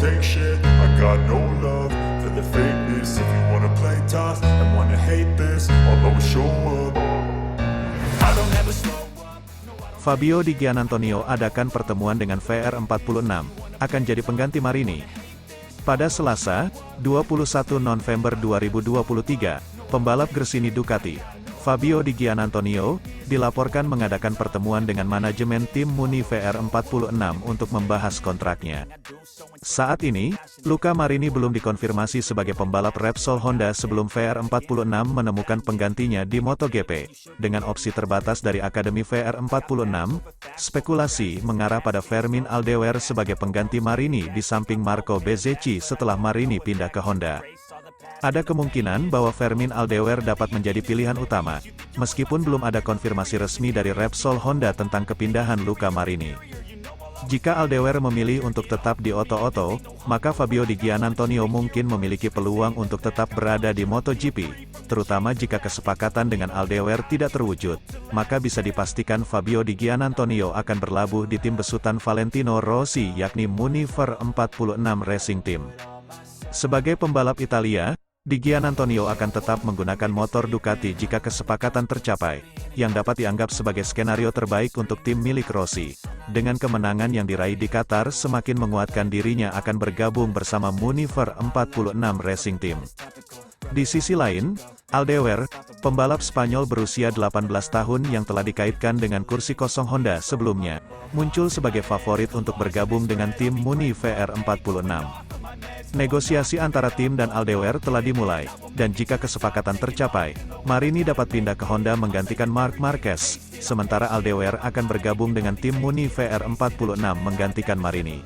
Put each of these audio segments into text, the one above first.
fake shit. I got no love for the fakeness. If you wanna play tough and wanna hate this, I'll always show up. I don't ever slow up. Fabio Di Giannantonio adakan pertemuan dengan VR46, akan jadi pengganti Marini. Pada Selasa, 21 November 2023, pembalap Gresini Ducati, Fabio Di Giannantonio, dilaporkan mengadakan pertemuan dengan manajemen tim Muni VR46 untuk membahas kontraknya. Saat ini, Luca Marini belum dikonfirmasi sebagai pembalap Repsol Honda sebelum VR46 menemukan penggantinya di MotoGP. Dengan opsi terbatas dari Akademi VR46, spekulasi mengarah pada Fermin Aldewer sebagai pengganti Marini di samping Marco Bezzecchi setelah Marini pindah ke Honda. Ada kemungkinan bahwa Fermin Aldewer dapat menjadi pilihan utama, meskipun belum ada konfirmasi resmi dari Repsol Honda tentang kepindahan Luca Marini. Jika Aldewer memilih untuk tetap di Oto-Oto, maka Fabio Di Giannantonio mungkin memiliki peluang untuk tetap berada di MotoGP, terutama jika kesepakatan dengan Aldewer tidak terwujud, maka bisa dipastikan Fabio Di Giannantonio akan berlabuh di tim besutan Valentino Rossi yakni Muni VR46 Racing Team. Sebagai pembalap Italia, Di Giannantonio akan tetap menggunakan motor Ducati jika kesepakatan tercapai, yang dapat dianggap sebagai skenario terbaik untuk tim milik Rossi. Dengan kemenangan yang diraih di Qatar semakin menguatkan dirinya akan bergabung bersama Muni VR46 Racing Team. Di sisi lain, Aldewer, pembalap Spanyol berusia 18 tahun yang telah dikaitkan dengan kursi kosong Honda sebelumnya, muncul sebagai favorit untuk bergabung dengan tim Muni VR46. Negosiasi antara tim dan Aldewer telah dimulai, dan jika kesepakatan tercapai, Marini dapat pindah ke Honda menggantikan Marc Marquez, sementara Aldewer akan bergabung dengan tim Muni VR46 menggantikan Marini.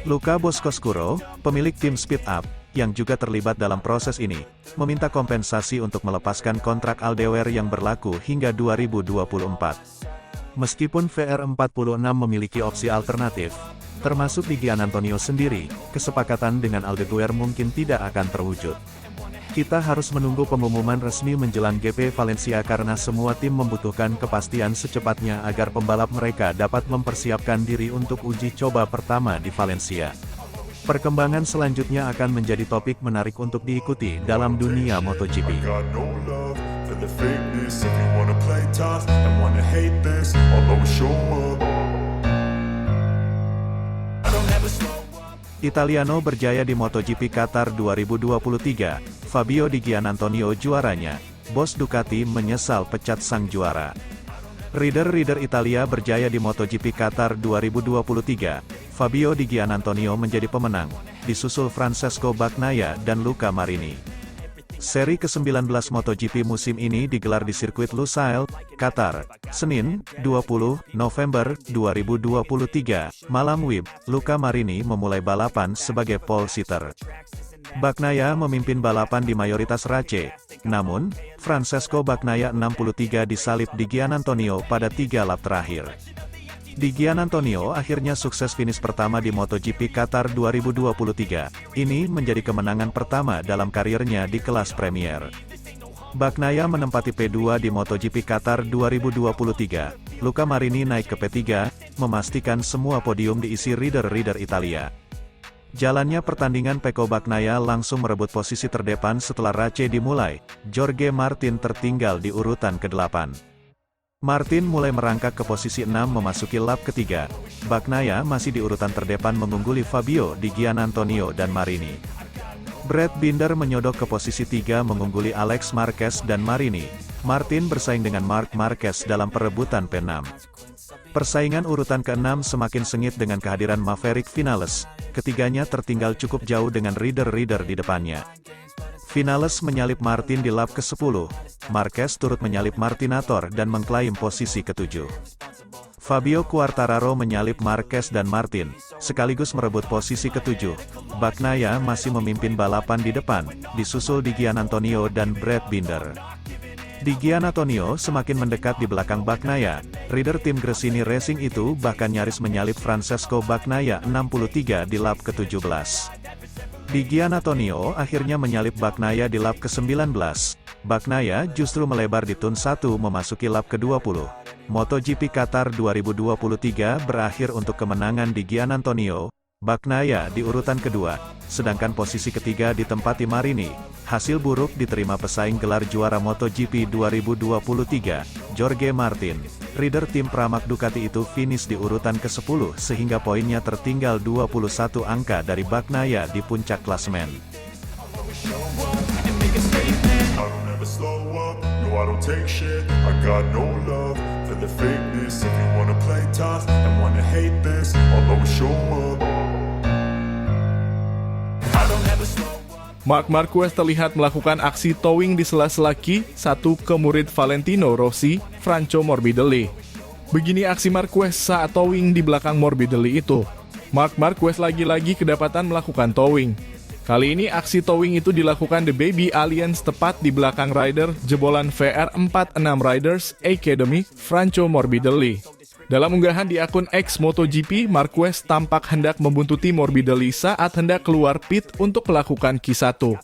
Luca Boscoscuro, pemilik tim Speed Up, yang juga terlibat dalam proses ini, meminta kompensasi untuk melepaskan kontrak Aldewer yang berlaku hingga 2024. Meskipun VR46 memiliki opsi alternatif, termasuk Di Giannantonio sendiri, kesepakatan dengan Aldewer mungkin tidak akan terwujud. Kita harus menunggu pengumuman resmi menjelang GP Valencia karena semua tim membutuhkan kepastian secepatnya agar pembalap mereka dapat mempersiapkan diri untuk uji coba pertama di Valencia. Perkembangan selanjutnya akan menjadi topik menarik untuk diikuti dalam dunia MotoGP. Italiano berjaya di MotoGP Qatar 2023, Fabio Di Giannantonio juaranya, bos Ducati menyesal pecat sang juara. Rider Italia berjaya di MotoGP Qatar 2023, Fabio Di Giannantonio menjadi pemenang, disusul Francesco Bagnaia dan Luca Marini. Seri ke-19 MotoGP musim ini digelar di sirkuit Lusail, Qatar, Senin, 20 November 2023, malam WIB. Luca Marini memulai balapan sebagai pole sitter. Bagnaia memimpin balapan di mayoritas race, namun, Francesco Bagnaia 63 disalip Di Giannantonio pada 3 lap terakhir. Di Giannantonio akhirnya sukses finish pertama di MotoGP Qatar 2023. Ini menjadi kemenangan pertama dalam karirnya di kelas Premier. Bagnaia menempati P2 di MotoGP Qatar 2023. Luca Marini naik ke P3, memastikan semua podium diisi rider Italia. Jalannya pertandingan, Pecco Bagnaia langsung merebut posisi terdepan setelah race dimulai. Jorge Martin tertinggal di urutan ke-8. Martin mulai merangkak ke posisi 6 memasuki lap ketiga. Bagnaia masih di urutan terdepan mengungguli Fabio Di Giannantonio dan Marini. Brad Binder menyodok ke posisi 3 mengungguli Alex Marquez dan Marini. Martin bersaing dengan Marc Marquez dalam perebutan P6. Persaingan urutan ke-6 semakin sengit dengan kehadiran Maverick Vinales. Ketiganya tertinggal cukup jauh dengan rider di depannya. Vinales menyalip Martin di lap ke-10. Marquez turut menyalip Martinator dan mengklaim posisi ke-7. Fabio Quartararo menyalip Marquez dan Martin, sekaligus merebut posisi ke-7. Bagnaia masih memimpin balapan di depan, disusul Di Giannantonio dan Brad Binder. Di Giannantonio semakin mendekat di belakang Bagnaia. Rider tim Gresini Racing itu bahkan nyaris menyalip Francesco Bagnaia 63 di lap ke-17. Di Giannantonio akhirnya menyalip Bagnaia di lap ke-19. Bagnaia justru melebar di turn 1 memasuki lap ke-20. MotoGP Qatar 2023 berakhir untuk kemenangan Di Giannantonio, Bagnaia di urutan kedua, sedangkan posisi ketiga ditempati Marini. Hasil buruk diterima pesaing gelar juara MotoGP 2023, Jorge Martin. Rider tim Pramac Ducati itu finish di urutan ke-10 sehingga poinnya tertinggal 21 angka dari Bagnaia di puncak klasemen. I don't ever slow up, no I don't take shit. I got no love for the fakeness. If you wanna play tough and wanna hate this, I'll always show up. I don't ever slow up. Marc Marquez terlihat melakukan aksi towing di sela-sela Q1 ke murid Valentino Rossi, Franco Morbidelli. Begini aksi Marquez saat towing di belakang Morbidelli itu. Marc Marquez lagi-lagi kedapatan melakukan towing. Kali ini aksi towing itu dilakukan The Baby Alliance tepat di belakang rider jebolan VR46 Riders Academy, Franco Morbidelli. Dalam unggahan di akun X MotoGP, Marquez tampak hendak membuntuti Morbidelli saat hendak keluar pit untuk melakukan Q1.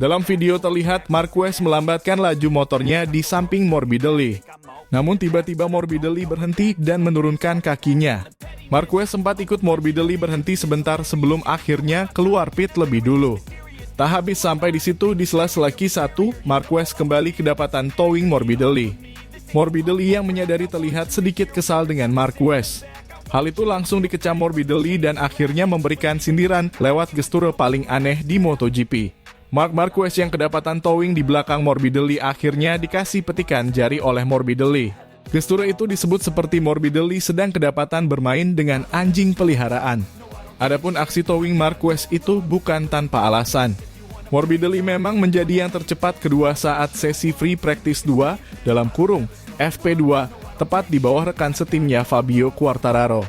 Dalam video terlihat Marquez melambatkan laju motornya di samping Morbidelli. Namun tiba-tiba Morbidelli berhenti dan menurunkan kakinya. Marquez sempat ikut Morbidelli berhenti sebentar sebelum akhirnya keluar pit lebih dulu. Tak habis sampai di situ, di sela-sela Q1, Marquez kembali kedapatan towing Morbidelli. Morbidelli yang menyadari terlihat sedikit kesal dengan Marquez. Hal itu langsung dikecam Morbidelli dan akhirnya memberikan sindiran lewat gestur paling aneh di MotoGP. Marc Marquez yang kedapatan towing di belakang Morbidelli akhirnya dikasih petikan jari oleh Morbidelli. Gestur itu disebut seperti Morbidelli sedang kedapatan bermain dengan anjing peliharaan. Adapun aksi towing Marquez itu bukan tanpa alasan. Morbidelli memang menjadi yang tercepat kedua saat sesi free practice 2 dalam kurung FP2 tepat di bawah rekan setimnya Fabio Quartararo.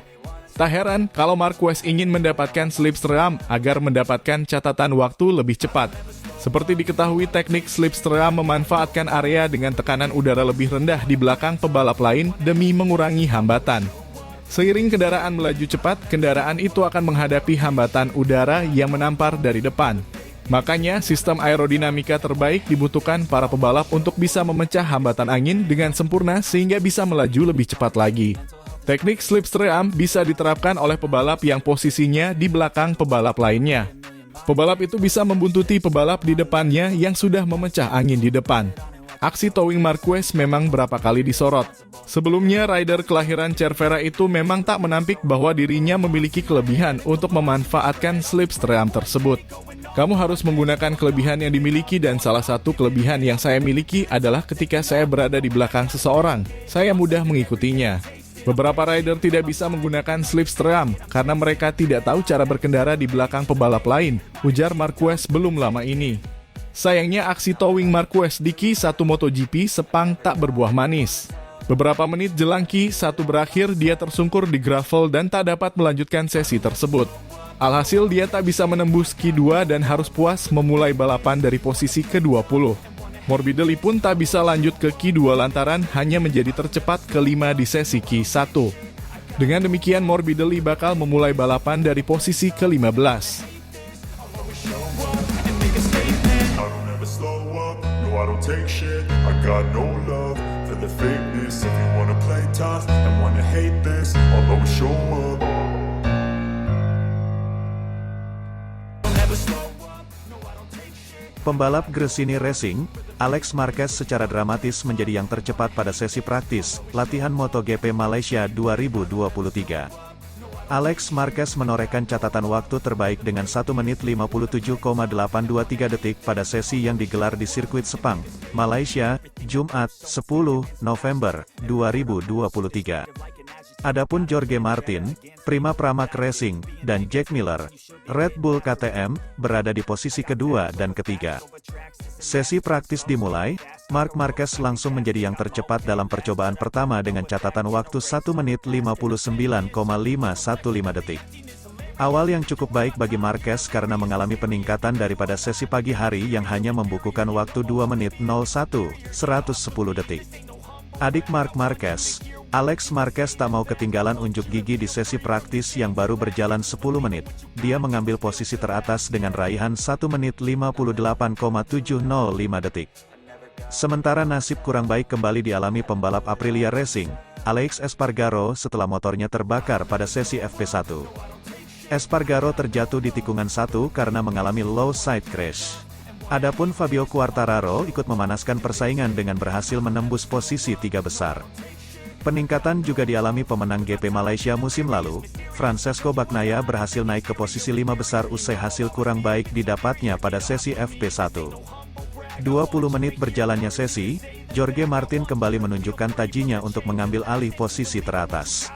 Tak heran kalau Marquez ingin mendapatkan slipstream agar mendapatkan catatan waktu lebih cepat. Seperti diketahui, teknik slipstream memanfaatkan area dengan tekanan udara lebih rendah di belakang pebalap lain demi mengurangi hambatan. Seiring kendaraan melaju cepat, kendaraan itu akan menghadapi hambatan udara yang menampar dari depan. Makanya, sistem aerodinamika terbaik dibutuhkan para pebalap untuk bisa memecah hambatan angin dengan sempurna sehingga bisa melaju lebih cepat lagi. Teknik slipstream bisa diterapkan oleh pebalap yang posisinya di belakang pebalap lainnya. Pebalap itu bisa membuntuti pebalap di depannya yang sudah memecah angin di depan. Aksi towing Marquez memang berapa kali disorot. Sebelumnya, rider kelahiran Cervera itu memang tak menampik bahwa dirinya memiliki kelebihan untuk memanfaatkan slipstream tersebut. Kamu harus menggunakan kelebihan yang dimiliki dan salah satu kelebihan yang saya miliki adalah ketika saya berada di belakang seseorang, saya mudah mengikutinya. Beberapa rider tidak bisa menggunakan slipstream karena mereka tidak tahu cara berkendara di belakang pebalap lain, ujar Marquez belum lama ini. Sayangnya aksi towing Marquez di Q1 MotoGP Sepang tak berbuah manis. Beberapa menit jelang Q1 berakhir, dia tersungkur di gravel dan tak dapat melanjutkan sesi tersebut. Alhasil dia tak bisa menembus Q2 dan harus puas memulai balapan dari posisi ke-20. Morbidelli pun tak bisa lanjut ke Q2 lantaran hanya menjadi tercepat kelima di sesi Q1. Dengan demikian Morbidelli bakal memulai balapan dari posisi ke-15. I don't take shit, I got no love for the fakeness. If you wanna play tough and wanna hate this, I'll always show up. Pembalap Gresini Racing, Alex Marquez secara dramatis menjadi yang tercepat pada sesi praktis latihan MotoGP Malaysia 2023. Alex Marquez menorehkan catatan waktu terbaik dengan 1 menit 57,823 detik pada sesi yang digelar di sirkuit Sepang, Malaysia, Jumat, 10 November 2023. Adapun Jorge Martin, Prima Pramac Racing, dan Jack Miller, Red Bull KTM, berada di posisi kedua dan ketiga. Sesi praktis dimulai, Marc Marquez langsung menjadi yang tercepat dalam percobaan pertama dengan catatan waktu 1 menit 59,515 detik. Awal yang cukup baik bagi Marquez karena mengalami peningkatan daripada sesi pagi hari yang hanya membukukan waktu 2 menit 01,110 detik. Adik Marc Marquez, Alex Marquez tak mau ketinggalan unjuk gigi di sesi praktis yang baru berjalan 10 menit. Dia mengambil posisi teratas dengan raihan 1 menit 58,705 detik. Sementara nasib kurang baik kembali dialami pembalap Aprilia Racing, Alex Espargaro setelah motornya terbakar pada sesi FP1. Espargaro terjatuh di tikungan 1 karena mengalami low side crash. Adapun Fabio Quartararo ikut memanaskan persaingan dengan berhasil menembus posisi 3 besar. Peningkatan juga dialami pemenang GP Malaysia musim lalu, Francesco Bagnaia berhasil naik ke posisi 5 besar usai hasil kurang baik didapatnya pada sesi FP1. 20 menit berjalannya sesi, Jorge Martin kembali menunjukkan tajinya untuk mengambil alih posisi teratas.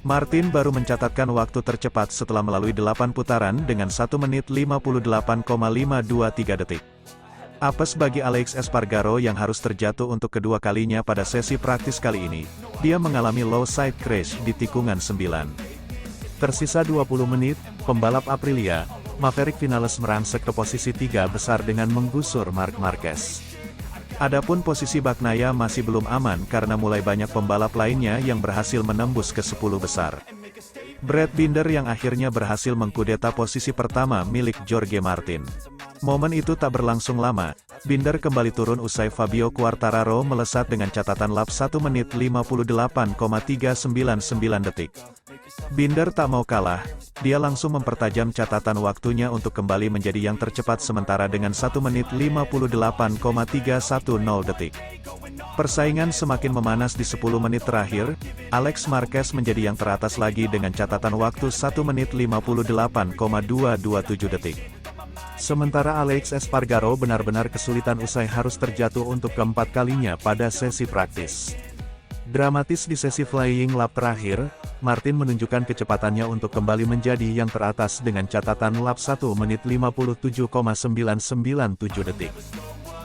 Martin baru mencatatkan waktu tercepat setelah melalui 8 putaran dengan 1 menit 58,523 detik. Apes bagi Alex Espargaro yang harus terjatuh untuk kedua kalinya pada sesi praktis kali ini. Dia mengalami low side crash di tikungan 9. Tersisa 20 menit, pembalap Aprilia, Maverick Vinales merangsek ke posisi 3 besar dengan menggusur Marc Marquez. Adapun posisi Bagnaia masih belum aman karena mulai banyak pembalap lainnya yang berhasil menembus ke 10 besar. Brad Binder yang akhirnya berhasil mengkudeta posisi pertama milik Jorge Martin. Momen itu tak berlangsung lama, Binder kembali turun usai Fabio Quartararo melesat dengan catatan lap 1 menit 58,399 detik. Binder tak mau kalah, dia langsung mempertajam catatan waktunya untuk kembali menjadi yang tercepat sementara dengan 1 menit 58,310 detik. Persaingan semakin memanas di 10 menit terakhir, Alex Marquez menjadi yang teratas lagi dengan catatan waktu 1 menit 58,227 detik. Sementara Alex Espargaro benar-benar kesulitan usai harus terjatuh untuk keempat kalinya pada sesi praktis. Dramatis di sesi flying lap terakhir, Martin menunjukkan kecepatannya untuk kembali menjadi yang teratas dengan catatan lap 1 menit 57,997 detik.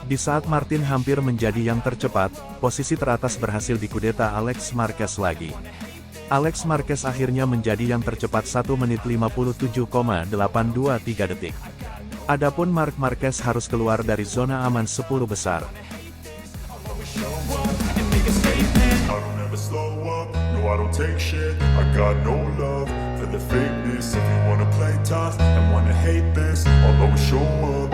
Di saat Martin hampir menjadi yang tercepat, posisi teratas berhasil dikudeta Alex Marquez lagi. Alex Marquez akhirnya menjadi yang tercepat 1 menit 57,823 detik. Adapun Marc Marquez harus keluar dari zona aman 10 besar. I don't take shit, I got no love for the fakeness. If you wanna play tough and wanna hate this, I'll always show up.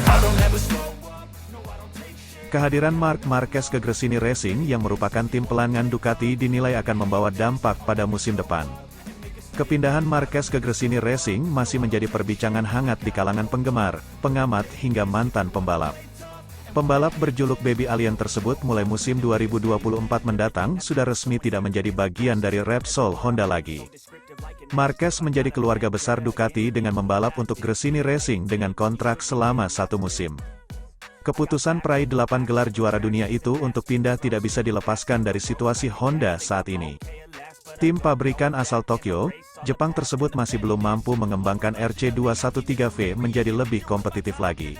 I don't ever slow up, no I don't take shit. Kehadiran Marc Marquez ke Gresini Racing yang merupakan tim pelanggan Ducati dinilai akan membawa dampak pada musim depan. Kepindahan Marquez ke Gresini Racing masih menjadi perbincangan hangat di kalangan penggemar, pengamat hingga mantan pembalap. Pembalap berjuluk Baby Alien tersebut mulai musim 2024 mendatang sudah resmi tidak menjadi bagian dari Repsol Honda lagi. Marquez menjadi keluarga besar Ducati dengan membalap untuk Gresini Racing dengan kontrak selama 1 musim. Keputusan peraih 8 gelar juara dunia itu untuk pindah tidak bisa dilepaskan dari situasi Honda saat ini. Tim pabrikan asal Tokyo, Jepang tersebut masih belum mampu mengembangkan RC213V menjadi lebih kompetitif lagi.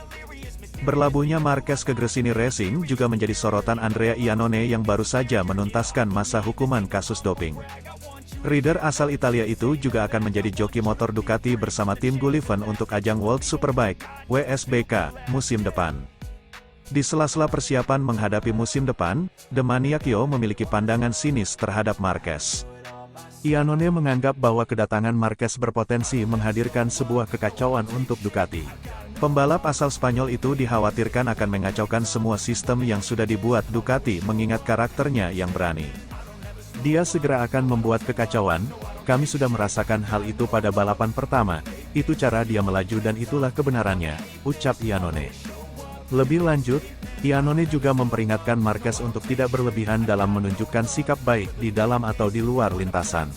Berlabuhnya Marquez ke Gresini Racing juga menjadi sorotan Andrea Iannone yang baru saja menuntaskan masa hukuman kasus doping. Rider asal Italia itu juga akan menjadi joki motor Ducati bersama tim Gulliven untuk ajang World Superbike, WSBK, musim depan. Di sela-sela persiapan menghadapi musim depan, The Maniacio memiliki pandangan sinis terhadap Marquez. Iannone menganggap bahwa kedatangan Marquez berpotensi menghadirkan sebuah kekacauan untuk Ducati. Pembalap asal Spanyol itu dikhawatirkan akan mengacaukan semua sistem yang sudah dibuat Ducati mengingat karakternya yang berani. Dia segera akan membuat kekacauan, kami sudah merasakan hal itu pada balapan pertama, itu cara dia melaju dan itulah kebenarannya, ucap Iannone. Lebih lanjut, Iannone juga memperingatkan Marquez untuk tidak berlebihan dalam menunjukkan sikap baik di dalam atau di luar lintasan.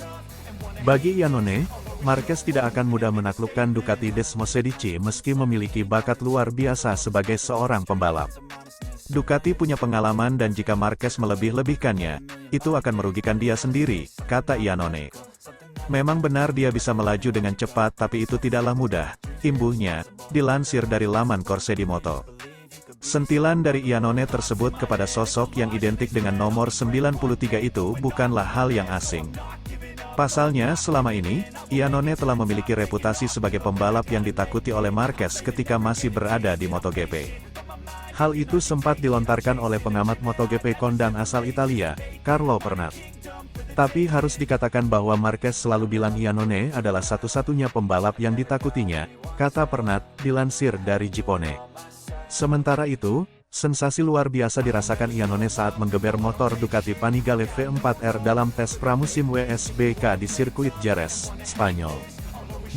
Bagi Iannone, Marquez tidak akan mudah menaklukkan Ducati Desmosedici meski memiliki bakat luar biasa sebagai seorang pembalap. Ducati punya pengalaman dan jika Marquez melebih-lebihkannya, itu akan merugikan dia sendiri, kata Iannone. Memang benar dia bisa melaju dengan cepat tapi itu tidaklah mudah, imbuhnya, dilansir dari laman Corse di Moto. Sentilan dari Iannone tersebut kepada sosok yang identik dengan nomor 93 itu bukanlah hal yang asing. Pasalnya, selama ini, Iannone telah memiliki reputasi sebagai pembalap yang ditakuti oleh Marquez ketika masih berada di MotoGP. Hal itu sempat dilontarkan oleh pengamat MotoGP kondang asal Italia, Carlo Pernat. Tapi harus dikatakan bahwa Marquez selalu bilang Iannone adalah satu-satunya pembalap yang ditakutinya, kata Pernat, dilansir dari Gipone. Sementara itu, Sensasi luar biasa dirasakan Iannone saat menggeber motor Ducati Panigale V4R dalam tes pramusim WSBK di sirkuit Jerez, Spanyol.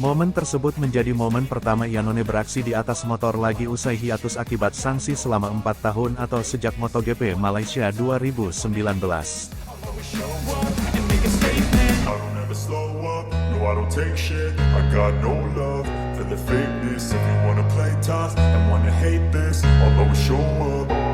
Momen tersebut menjadi momen pertama Iannone beraksi di atas motor lagi usai hiatus akibat sanksi selama 4 tahun atau sejak MotoGP Malaysia 2019. I don't ever slow up, no I don't take shit. I got no love for the fakeness. If you wanna play tough and wanna hate this, I'll always show up.